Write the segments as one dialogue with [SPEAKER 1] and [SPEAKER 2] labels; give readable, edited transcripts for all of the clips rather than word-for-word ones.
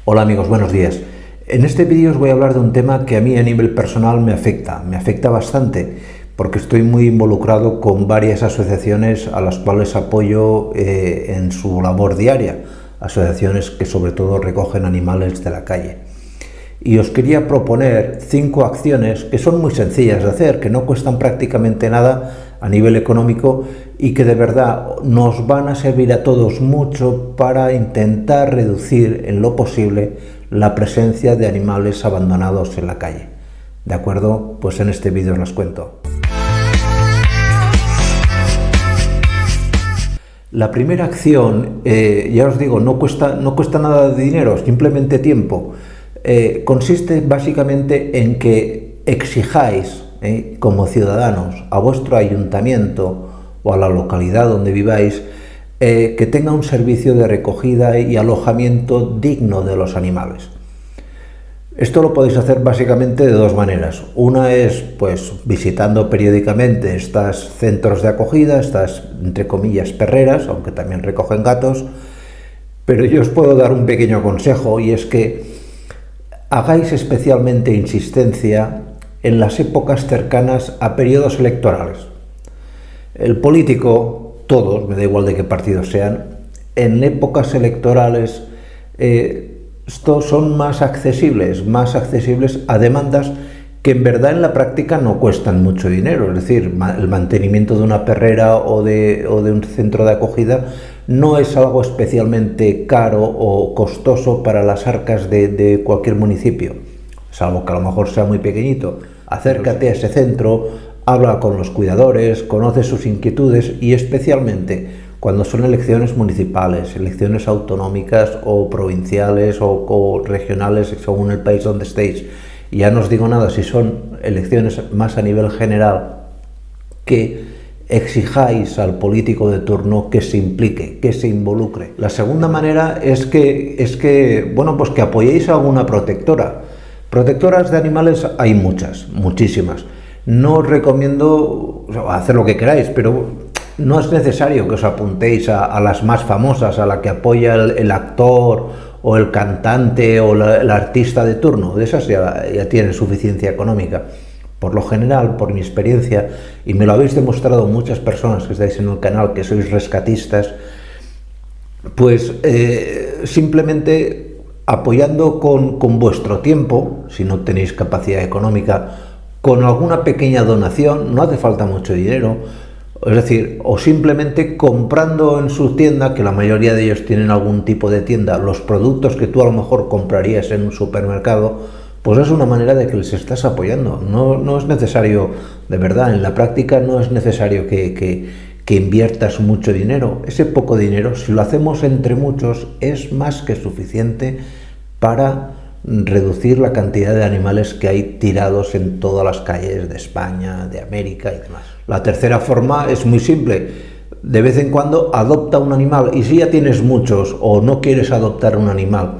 [SPEAKER 1] Hola amigos, buenos días. En este vídeo os voy a hablar de un tema que a mí a nivel personal me afecta bastante, porque estoy muy involucrado con varias asociaciones a las cuales apoyo en su labor diaria, asociaciones que sobre todo recogen animales de la calle. Y os quería proponer 5 acciones que son muy sencillas de hacer, que no cuestan prácticamente nada a nivel económico y que de verdad nos van a servir a todos mucho para intentar reducir en lo posible la presencia de animales abandonados en la calle. ¿De acuerdo? Pues en este vídeo os las cuento. La primera acción, ya os digo, no cuesta nada de dinero, simplemente tiempo. Consiste básicamente en que exijáis como ciudadanos a vuestro ayuntamiento o a la localidad donde viváis que tenga un servicio de recogida y alojamiento digno de los animales. Esto lo podéis hacer básicamente de dos maneras. Una es pues visitando periódicamente estos centros de acogida, estas entre comillas perreras, aunque también recogen gatos, pero yo os puedo dar un pequeño consejo y es que hagáis especialmente insistencia en las épocas cercanas a periodos electorales. El político, todos, me da igual de qué partido sean, en épocas electorales estos son más accesibles a demandas que en verdad en la práctica no cuestan mucho dinero. Es decir, el mantenimiento de una perrera o de un centro de acogida no es algo especialmente caro o costoso para las arcas de cualquier municipio, salvo que a lo mejor sea muy pequeñito. Acércate a ese centro, habla con los cuidadores, conoce sus inquietudes y especialmente cuando son elecciones municipales, elecciones autonómicas o provinciales o regionales según el país donde estéis. Y ya no os digo nada si son elecciones más a nivel general, que exijáis al político de turno que se implique, que se involucre. La segunda manera es que apoyéis a alguna protectora. Protectoras de animales hay muchas, muchísimas. No os recomiendo hacer lo que queráis, pero no es necesario que os apuntéis a las más famosas, a la que apoya el actor o el cantante o el artista de turno. De esas ya tienen suficiencia económica. Por lo general, por mi experiencia, y me lo habéis demostrado muchas personas que estáis en el canal, que sois rescatistas, pues simplemente apoyando con vuestro tiempo, si no tenéis capacidad económica, con alguna pequeña donación, no hace falta mucho dinero, es decir, o simplemente comprando en su tienda, que la mayoría de ellos tienen algún tipo de tienda, los productos que tú a lo mejor comprarías en un supermercado, pues es una manera de que les estás apoyando. No es necesario, de verdad, en la práctica no es necesario que inviertas mucho dinero. Ese poco dinero, si lo hacemos entre muchos, es más que suficiente para reducir la cantidad de animales que hay tirados en todas las calles de España, de América y demás. La tercera forma es muy simple. De vez en cuando adopta un animal, y si ya tienes muchos o no quieres adoptar un animal,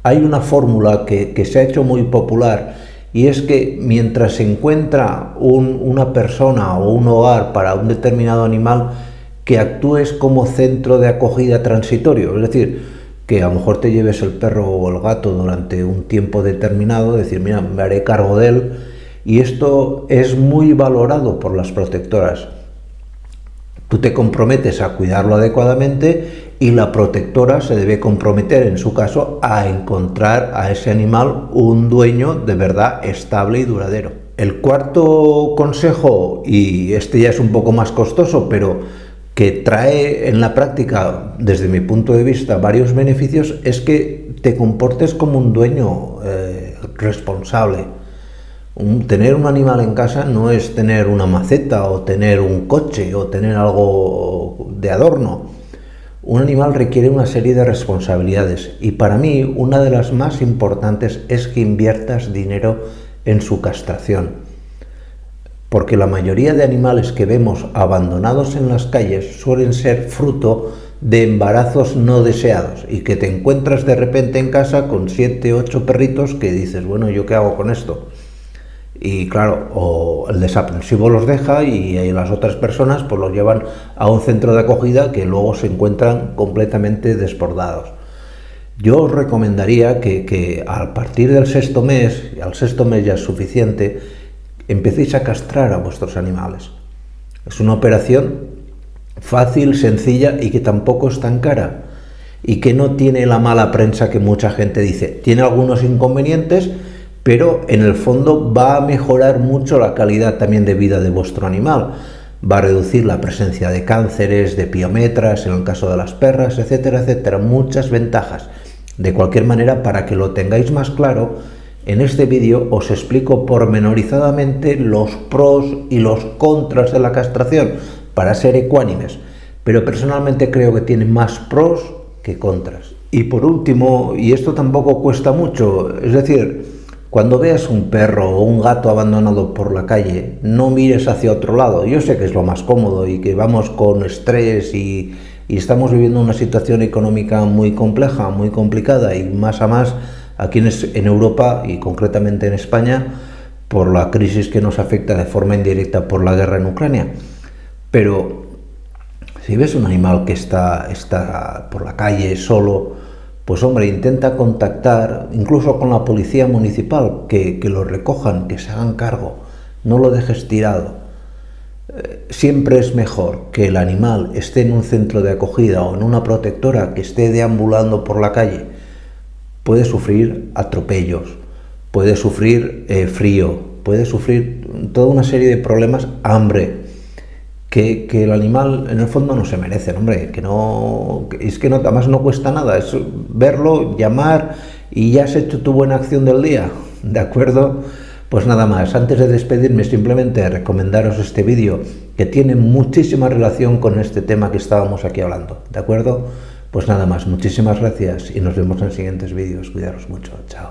[SPEAKER 1] hay una fórmula que se ha hecho muy popular, y es que mientras se encuentra una persona o un hogar para un determinado animal, que actúes como centro de acogida transitorio, es decir, que a lo mejor te lleves el perro o el gato durante un tiempo determinado, decir, mira, me haré cargo de él, y esto es muy valorado por las protectoras. Tú te comprometes a cuidarlo adecuadamente y la protectora se debe comprometer, en su caso, a encontrar a ese animal un dueño de verdad estable y duradero. El cuarto consejo, y este ya es un poco más costoso, pero que trae en la práctica, desde mi punto de vista, varios beneficios, es que te comportes como un dueño responsable. Tener un animal en casa no es tener una maceta o tener un coche o tener algo de adorno. Un animal requiere una serie de responsabilidades y para mí una de las más importantes es que inviertas dinero en su castración. Porque la mayoría de animales que vemos abandonados en las calles suelen ser fruto de embarazos no deseados y que te encuentras de repente en casa con 7, 8 perritos que dices, bueno, ¿yo qué hago con esto? Y claro, o el desaprensivo los deja y las otras personas pues los llevan a un centro de acogida que luego se encuentran completamente desbordados. Yo os recomendaría que a partir del sexto mes, y al sexto mes ya es suficiente, empecéis a castrar a vuestros animales. Es una operación fácil, sencilla y que tampoco es tan cara y que no tiene la mala prensa que mucha gente dice. Tiene algunos inconvenientes, pero en el fondo va a mejorar mucho la calidad también de vida de vuestro animal. Va a reducir la presencia de cánceres, de piometras, en el caso de las perras, etcétera, etcétera. Muchas ventajas. De cualquier manera, para que lo tengáis más claro, en este vídeo os explico pormenorizadamente los pros y los contras de la castración para ser ecuánimes, pero personalmente creo que tiene más pros que contras. Y por último, y esto tampoco cuesta mucho, es decir, cuando veas un perro o un gato abandonado por la calle, no mires hacia otro lado. Yo sé que es lo más cómodo y que vamos con estrés y estamos viviendo una situación económica muy compleja, muy complicada y más a más aquí en Europa y concretamente en España por la crisis que nos afecta de forma indirecta por la guerra en Ucrania. Pero si ves un animal que está por la calle solo, pues hombre, intenta contactar incluso con la policía municipal, que lo recojan, que se hagan cargo, no lo dejes tirado. Siempre es mejor que el animal esté en un centro de acogida o en una protectora que esté deambulando por la calle. Puede sufrir atropellos, puede sufrir frío, puede sufrir toda una serie de problemas, hambre, que el animal en el fondo no se merece, hombre, es que no, además no cuesta nada, es verlo, llamar y ya has hecho tu buena acción del día, ¿de acuerdo? Pues nada más, antes de despedirme simplemente recomendaros este vídeo que tiene muchísima relación con este tema que estábamos aquí hablando, ¿de acuerdo? Pues nada más, muchísimas gracias y nos vemos en siguientes vídeos, cuidaros mucho, chao.